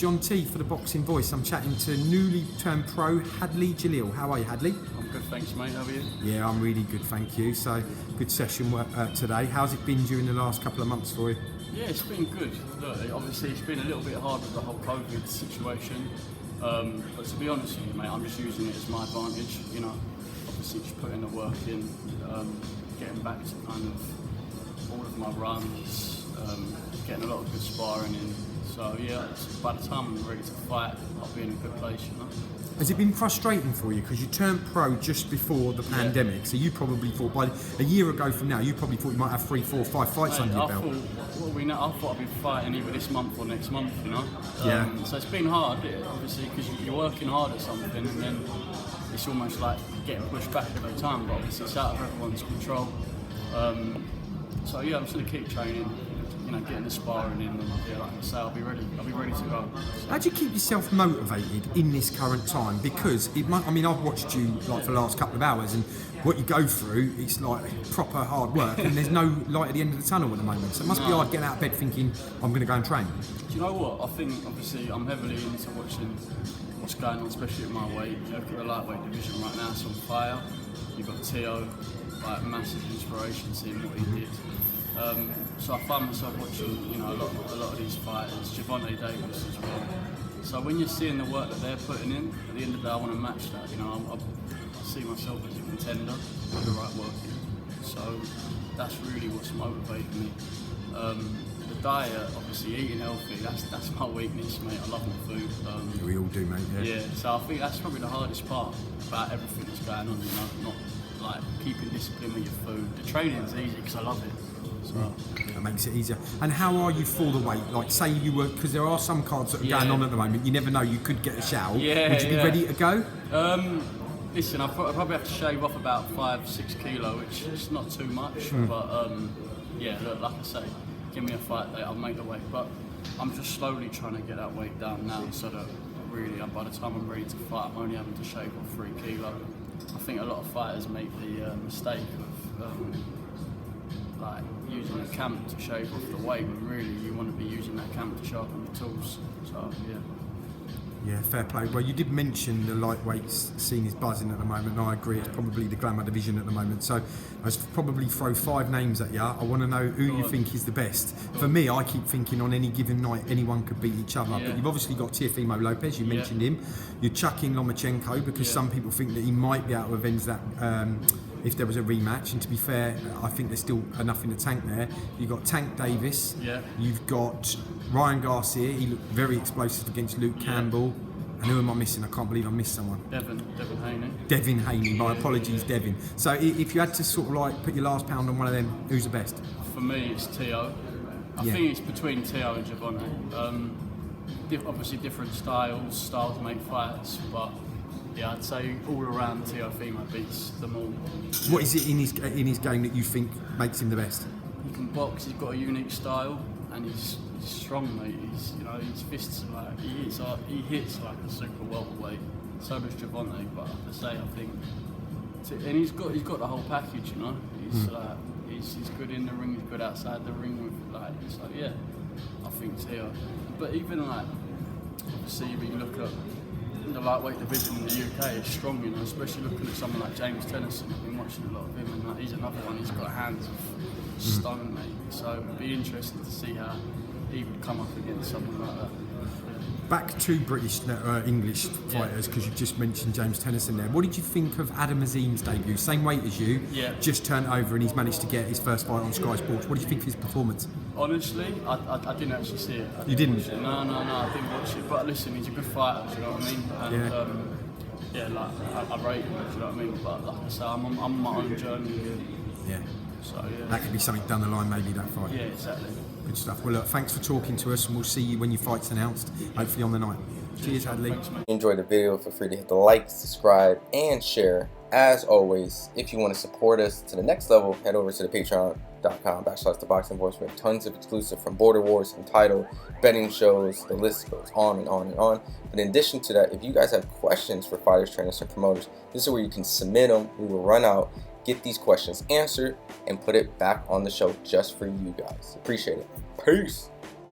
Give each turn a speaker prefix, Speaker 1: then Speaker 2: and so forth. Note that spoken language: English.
Speaker 1: John T for the Boxing Voice. I'm chatting to newly turned pro Hadleigh Jalil. How are you, Hadleigh?
Speaker 2: I'm good, thanks, mate. How are you?
Speaker 1: Yeah, I'm really good, thank you. So, good session today. How's it been during the last couple of months for you?
Speaker 2: Yeah, it's been good. Look, obviously it's been a little bit hard with the whole COVID situation, but to be honest with you, mate, I'm just using it as my advantage. You know, obviously just putting the work in, getting back to kind of all of my runs, getting a lot of good sparring in. So yeah, by the time I'm ready to fight, I'll be in a good place, you know.
Speaker 1: Has it been frustrating for you because you turned pro just before the pandemic? So you probably thought by a year ago from now, you probably thought you might have 3, 4, 5 fights under your belt.
Speaker 2: I thought I'd be fighting either this month or next month, you know.
Speaker 1: Yeah.
Speaker 2: So it's been hard, obviously, because you're working hard at something, and then it's almost like getting pushed back every time. But obviously, it's out of everyone's control. So yeah, I'm just gonna keep training. You know, getting the sparring in, and yeah, like I say, I'll be ready to go.
Speaker 1: How do you keep yourself motivated in this current time? Because I've watched you like for the last couple of hours, and what you go through, it's like proper hard work, and there's no light at the end of the tunnel at the moment. So it must be hard getting out of bed thinking I'm going to go and train.
Speaker 2: Do you know what? I think obviously I'm heavily into watching what's going on, especially at my weight. You look at the lightweight division right now; it's on fire. You've got Tio, like massive inspiration, seeing what he did. So I find myself watching, you know, a lot of these fighters, Gervonta Davis as well. So when you're seeing the work that they're putting in, at the end of the day, I want to match that. You know, I see myself as a contender with the right work in. So that's really what's motivating me. The diet, obviously, eating healthy, that's my weakness, mate. I love my food.
Speaker 1: We all do, mate.
Speaker 2: Yeah. So I think that's probably the hardest part about everything that's going on. You know, not like keeping discipline with your food. The training's easy because I love it. So.
Speaker 1: That makes it easier. And how are you for the weight? Like, say you were, because there are some cards that are going on at the moment. You never know, you could get a shout.
Speaker 2: Yeah,
Speaker 1: would you be ready to go?
Speaker 2: Listen, I probably have to shave off about 5-6 kilo, which is not too much. But yeah, look, like I say, give me a fight day, I'll make the weight. But I'm just slowly trying to get that weight down now, so that really, by the time I'm ready to fight, I'm only having to shave off 3 kilo. I think a lot of fighters make the mistake of like using a cam to shave off the weight, when really you want to be using that cam to sharpen the tools. So yeah.
Speaker 1: Yeah, fair play. Well, you did mention the lightweight scene is buzzing at the moment, and I agree, it's probably the glamour division at the moment. So I should probably throw 5 names at you. I want to know who you think is the best. For me, I keep thinking on any given night, anyone could beat each other.
Speaker 2: Yeah.
Speaker 1: But you've obviously got Teofimo Lopez, you mentioned him. You're chucking Lomachenko because some people think that he might be able to avenge that if there was a rematch. And to be fair, I think there's still enough in the tank there. You've got Tank Davis.
Speaker 2: Yeah.
Speaker 1: You've got Ryan Garcia. He looked very explosive against Luke Campbell. And who am I missing? I can't believe I missed someone.
Speaker 2: Devin Haney.
Speaker 1: Devin Haney. My apologies, Devin. So if you had to sort of like put your last pound on one of them, who's the best?
Speaker 2: For me, it's Tio. I think it's between Tio and Gervonta. Obviously, different styles make fights, but yeah, I'd say all around Teofimo beats them all.
Speaker 1: What is it in his game that you think makes him the best?
Speaker 2: He can box. He's got a unique style, and he's strong, mate. His fists are like he hits like a super welterweight. So does Gervonta, but like I say, I think, and he's got the whole package, you know. He's good in the ring, he's good outside the ring with like. So yeah, I think Tio. But even like, obviously, when you look at the lightweight division in the UK, it's strong, you know. Especially looking at someone like James Tennyson. I've been watching a lot of him, and he's another one. He's got hands of stone, mate. So it'd be interesting to see how he would come up against someone like that.
Speaker 1: Back to British English fighters, because you just mentioned James Tennyson there. What did you think of Adam Azim's debut? Same weight as you, just turned over, and he's managed to get his first fight on Sky Sports. What did you think of his performance?
Speaker 2: Honestly, I didn't actually see it.
Speaker 1: You didn't?
Speaker 2: No, I didn't watch it. But listen, he's a good fighter, do you know what I mean? And I rate him, do you know what I mean? But like I say, I'm on my own journey.
Speaker 1: Yeah.
Speaker 2: So yeah.
Speaker 1: That could be something down the line, maybe, that fight.
Speaker 2: Yeah, exactly.
Speaker 1: Good stuff. Well, look, thanks for talking to us, and we'll see you when your fight's announced, hopefully on the night. Cheers, Hadleigh.
Speaker 3: If you enjoyed the video, feel free to hit the like, subscribe, and share. As always, if you want to support us to the next level, head over to the patreon.com/ThaBoxingVoice. We have tons of exclusive from Border Wars, Entitled, betting shows, the list goes on and on and on. But in addition to that, if you guys have questions for fighters, trainers, and promoters, this is where you can submit them. We will run out, get these questions answered, and put it back on the show just for you guys. Appreciate it. Peace.